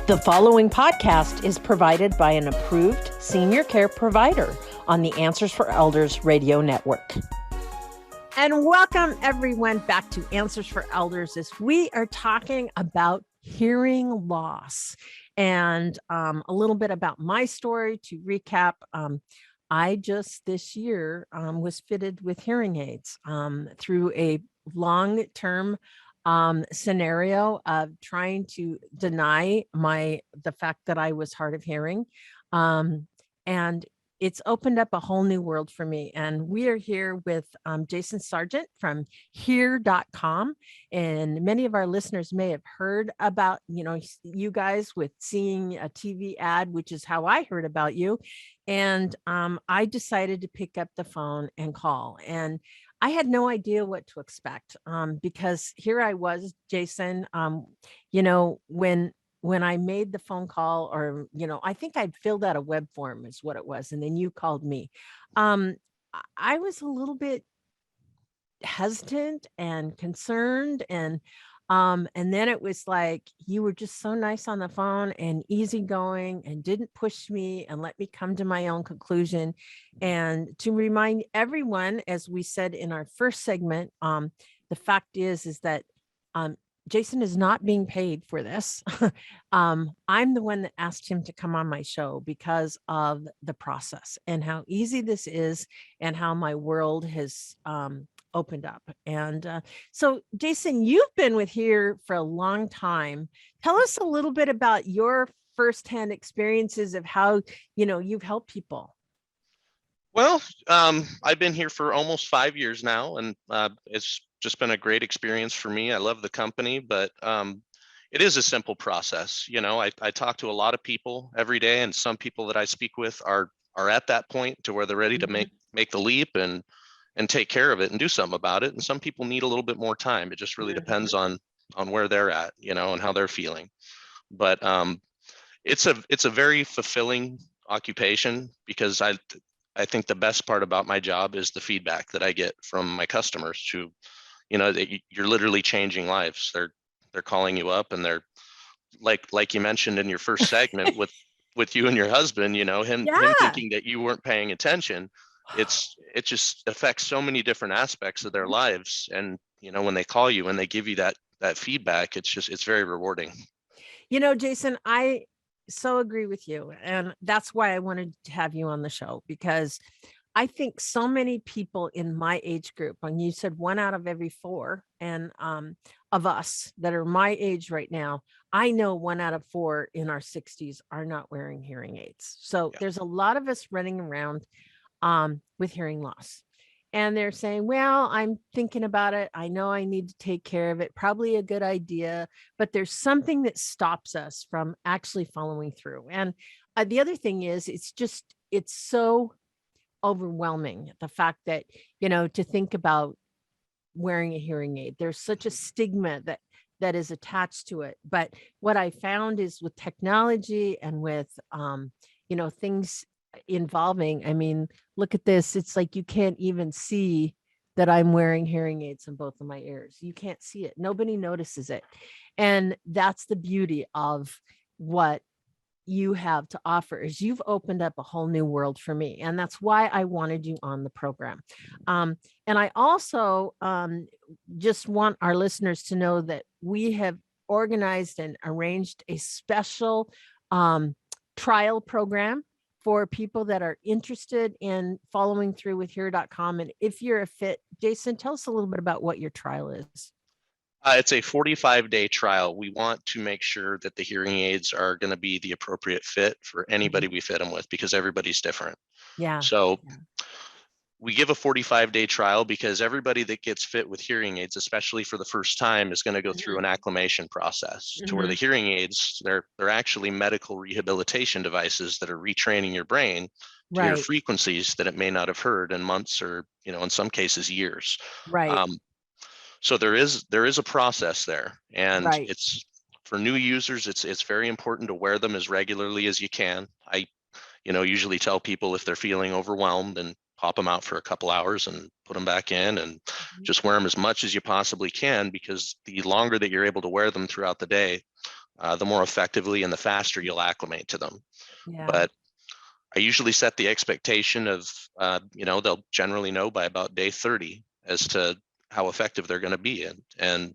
The following podcast is provided by an approved senior care provider on the Answers for Elders radio network. And welcome everyone back to Answers for Elders as we are talking about hearing loss and a little bit about my story to recap. I just this year was fitted with hearing aids through a long-term scenario of trying to deny the fact that I was hard of hearing. And it's opened up a whole new world for me. And we are here with Jayson Sargent from Hear.com. And many of our listeners may have heard about, you guys with seeing a TV ad, which is how I heard about you. And I decided to pick up the phone and call. And I had no idea what to expect because here I was, Jayson, when I made the phone call or, I think I'd filled out a web form is what it was. And then you called me. I was a little bit hesitant and concerned and then it was like, you were just so nice on the phone and easygoing and didn't push me and let me come to my own conclusion. And to remind everyone, as we said in our first segment, the fact is that Jayson is not being paid for this. I'm the one that asked him to come on my show because of the process and how easy this is and how my world has opened up. And so, Jayson, you've been with Hear for a long time. Tell us a little bit about your firsthand experiences of how, you've helped people. Well, I've been here for almost 5 years now, and it's just been a great experience for me. I love the company, but it is a simple process. I talk to a lot of people every day, and some people that I speak with are at that point to where they're ready to make the leap and take care of it and do something about it. And some people need a little bit more time. It just really depends on where they're at, and how they're feeling. But it's a very fulfilling occupation because I think the best part about my job is the feedback that I get from my customers who, you're literally changing lives. They're calling you up and they're like you mentioned in your first segment with you and your husband, him thinking that you weren't paying attention. It just affects so many different aspects of their lives. And, when they call you and they give you that feedback, it's very rewarding. Jayson, I so agree with you. And that's why I wanted to have you on the show, because I think so many people in my age group, and you said 1 out of every 4 and of us that are my age right now, I know 1 out of 4 in our 60s are not wearing hearing aids. So there's a lot of us running around with hearing loss. And they're saying, well, I'm thinking about it. I know I need to take care of it. Probably a good idea. But there's something that stops us from actually following through. And the other thing is, it's so overwhelming. The fact that, to think about wearing a hearing aid, there's such a stigma that is attached to it. But what I found is with technology and with, things involving, look at this. It's like you can't even see that I'm wearing hearing aids in both of my ears. You can't see it. Nobody notices it. And that's the beauty of what you have to offer, is you've opened up a whole new world for me. And that's why I wanted you on the program. And I also just want our listeners to know that we have organized and arranged a special trial program for people that are interested in following through with Hear.com. And if you're a fit, Jayson, tell us a little bit about what your trial is. It's a 45-day trial. We want to make sure that the hearing aids are going to be the appropriate fit for anybody we fit them with, because everybody's different. Yeah. So we give a 45-day trial because everybody that gets fit with hearing aids, especially for the first time, is going to go through an acclimation process to where the hearing aids, they're actually medical rehabilitation devices that are retraining your brain to hear frequencies that it may not have heard in months or, in some cases years. Right. So there is a process there, and it's for new users. It's very important to wear them as regularly as you can. I, usually tell people if they're feeling overwhelmed, and pop them out for a couple hours and put them back in, and just wear them as much as you possibly can, because the longer that you're able to wear them throughout the day, the more effectively and the faster you'll acclimate to them. Yeah. But I usually set the expectation of, they'll generally know by about day 30 as to how effective they're going to be. And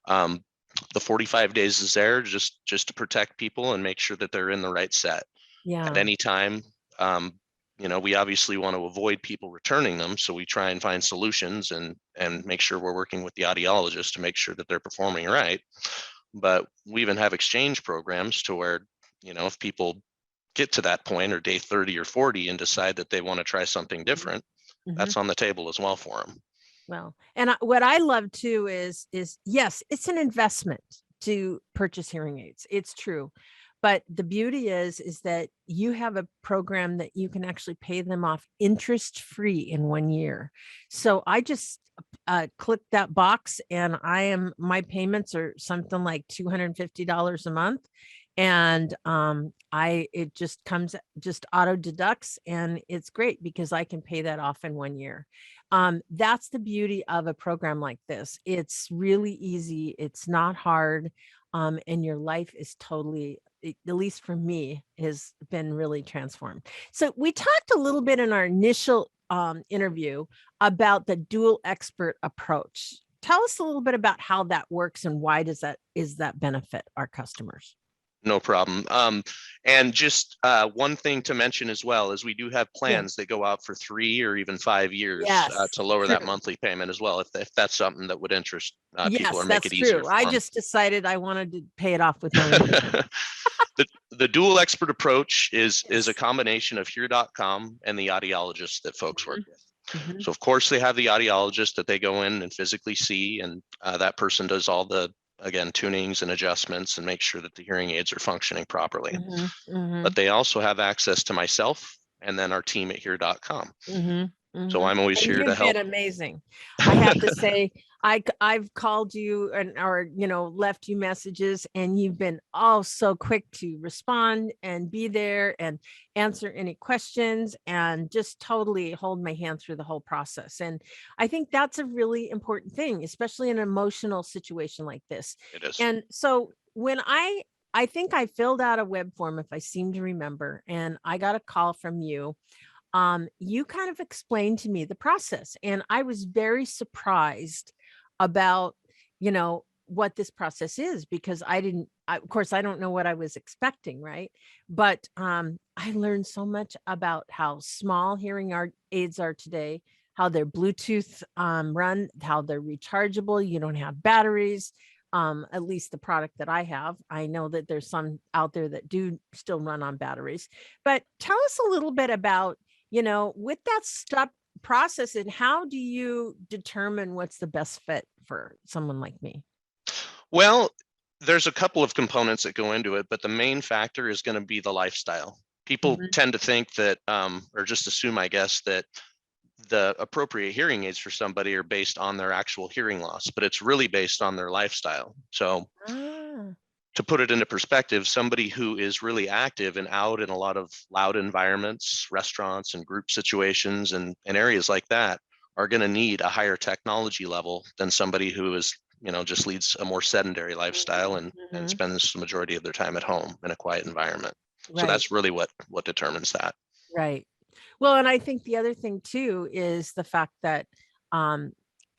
the 45 days is there just to protect people and make sure that they're in the right set. Yeah. At any time, we obviously want to avoid people returning them. So we try and find solutions and make sure we're working with the audiologist to make sure that they're performing right. But we even have exchange programs to where, if people get to that point or day 30 or 40 and decide that they want to try something different, that's on the table as well for them. Well, and what I love too is yes, it's an investment to purchase hearing aids. It's true. But the beauty is that you have a program that you can actually pay them off interest free in 1 year. So I just clicked that box, and my payments are something like $250 a month. And it just auto deducts, and it's great because I can pay that off in 1 year. That's the beauty of a program like this. It's really easy. It's not hard. And your life is totally, at least for me, has been really transformed. So we talked a little bit in our initial interview about the dual expert approach. Tell us a little bit about how that works and why is that benefit our customers? No problem. And just one thing to mention as well is we do have plans that go out for 3 or even 5 years to lower that monthly payment as well, if that's something that would interest people or make it easier. I just decided I wanted to pay it off with no interest. The dual expert approach is a combination of Hear.com and the audiologist that folks work with. So of course they have the audiologist that they go in and physically see, and that person does all the, again, tunings and adjustments and make sure that the hearing aids are functioning properly. But they also have access to myself and then our team at Hear.com. So I'm always here to help. You've been amazing. I have to say, I've called you or left you messages, and you've been so quick to respond and be there and answer any questions and just totally hold my hand through the whole process. And I think that's a really important thing, especially in an emotional situation like this. It is. And so when I think I filled out a web form, if I seem to remember, and I got a call from you. You kind of explained to me the process, and I was very surprised about, what this process is, because of course, I don't know what I was expecting. Right. But, I learned so much about how small hearing aids are today, how they're Bluetooth, run, how they're rechargeable. You don't have batteries. At least the product that I have. I know that there's some out there that do still run on batteries, but tell us a little bit about, with that step process, and how do you determine what's the best fit for someone like me? Well, there's a couple of components that go into it, but the main factor is going to be the lifestyle. People tend to think that, or just assume, I guess, that the appropriate hearing aids for somebody are based on their actual hearing loss, but it's really based on their lifestyle. So to put it into perspective, somebody who is really active and out in a lot of loud environments, restaurants and group situations and areas like that are going to need a higher technology level than somebody who is, just leads a more sedentary lifestyle and spends the majority of their time at home in a quiet environment. So that's really what determines that. Right. Well, and I think the other thing too is the fact that,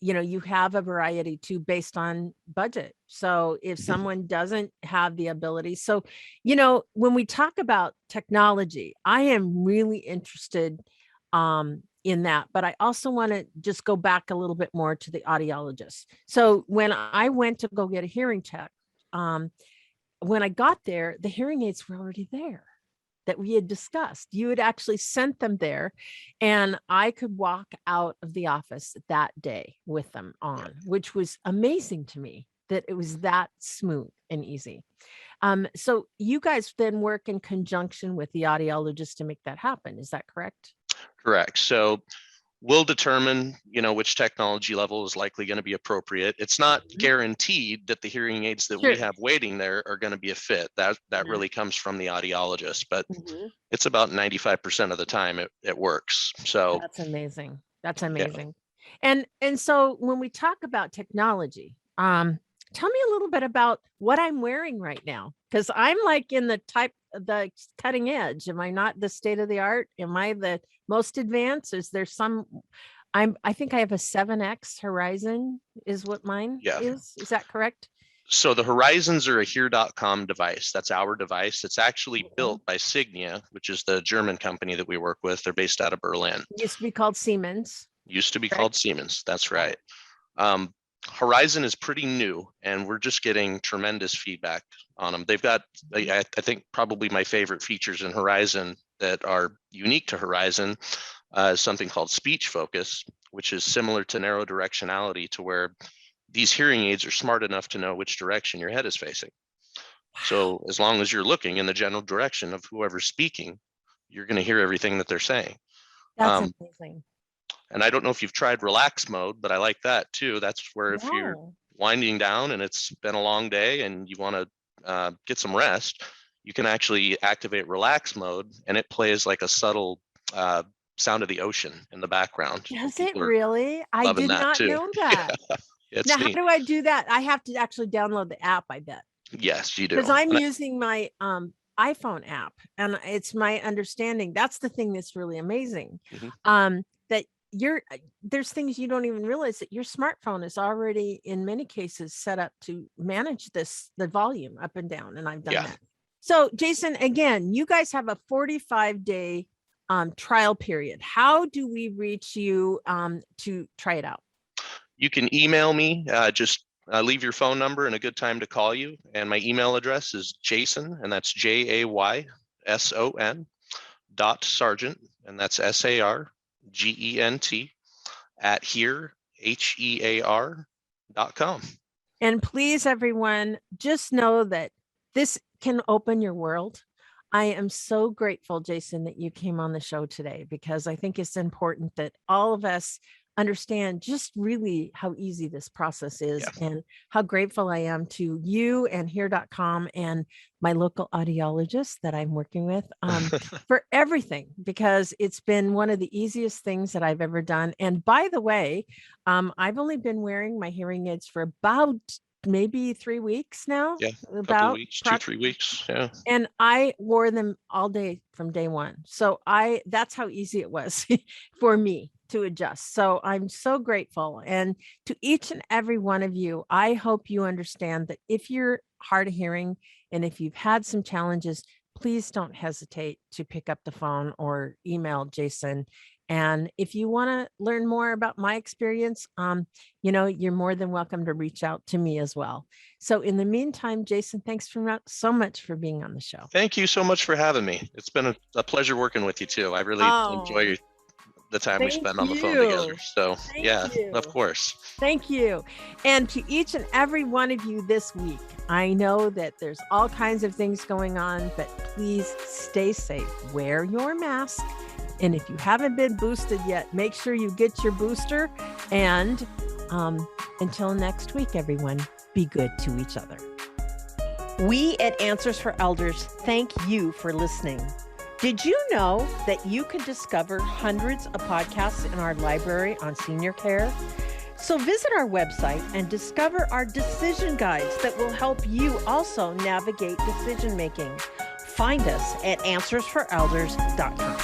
you have a variety too based on budget. So if someone doesn't have the ability, so, when we talk about technology, I am really interested in that, but I also want to just go back a little bit more to the audiologist. So when I went to go get a hearing check, when I got there, the hearing aids were already there that we had discussed. You had actually sent them there, and I could walk out of the office that day with them on, which was amazing to me that it was that smooth and easy. So you guys then work in conjunction with the audiologist to make that happen. Is that correct? Correct. So we'll determine, which technology level is likely going to be appropriate. It's not guaranteed that the hearing aids that we have waiting there are going to be a fit. That really comes from the audiologist, but it's about 95% of the time it works. So that's amazing. That's amazing. Yeah. And so when we talk about technology, tell me a little bit about what I'm wearing right now, because I'm like in the cutting edge. Am I not the state of the art? Am I the most advanced? Is there some? I think I have a 7X Horizon is what mine Yeah. is. Is that correct? So the Horizons are a here.com device. That's our device. It's actually built by Signia, which is the German company that we work with. They're based out of Berlin. Used to be called Siemens. Used to be correct? called Siemens. That's right. Horizon is pretty new, and we're just getting tremendous feedback on them. They've got, I think, probably my favorite features in Horizon that are unique to Horizon is something called speech focus, which is similar to narrow directionality, to where these hearing aids are smart enough to know which direction your head is facing. So as long as you're looking in the general direction of whoever's speaking, you're going to hear everything that they're saying. That's amazing. And I don't know if you've tried relax mode, but I like that too. That's where if you're winding down and it's been a long day and you want to get some rest, you can actually activate relax mode, and it plays like a subtle sound of the ocean in the background. Does it really? I did not know that. Now, how do I do that? I have to actually download the app, I bet. Yes, you do. Because I'm using my iPhone app, and it's my understanding. That's the thing that's really amazing. That there's things you don't even realize, that your smartphone is already in many cases set up to manage the volume up and down. And I've done that. So Jayson, again, you guys have a 45-day trial period. How do we reach you to try it out? You can email me, just leave your phone number and a good time to call you. And my email address is Jayson, and that's JAYSON .Sargent, and that's SARGENT at HEAR.com. And please, everyone, just know that this can open your world. I am so grateful, Jayson, that you came on the show today, because I think it's important that all of us understand just really how easy this process is, and how grateful I am to you and here.com and my local audiologist that I'm working with for everything, because it's been one of the easiest things that I've ever done. And by the way, I've only been wearing my hearing aids for about maybe 3 weeks now. About weeks, 2-3 weeks. And I wore them all day from day one. So that's how easy it was for me to adjust. So I'm so grateful. And to each and every one of you, I hope you understand that if you're hard of hearing and if you've had some challenges, please don't hesitate to pick up the phone or email Jayson. And if you want to learn more about my experience, you're more than welcome to reach out to me as well. So in the meantime, Jayson, thanks so much for being on the show. Thank you so much for having me. It's been a pleasure working with you too. I really enjoy the time we spend on the phone together. So of course. Thank you. And to each and every one of you this week, I know that there's all kinds of things going on, but please stay safe. Wear your mask. And if you haven't been boosted yet, make sure you get your booster. And until next week, everyone, be good to each other. We at Answers for Elders thank you for listening. Did you know that you can discover hundreds of podcasts in our library on senior care? So visit our website and discover our decision guides that will help you also navigate decision making. Find us at answersforelders.com.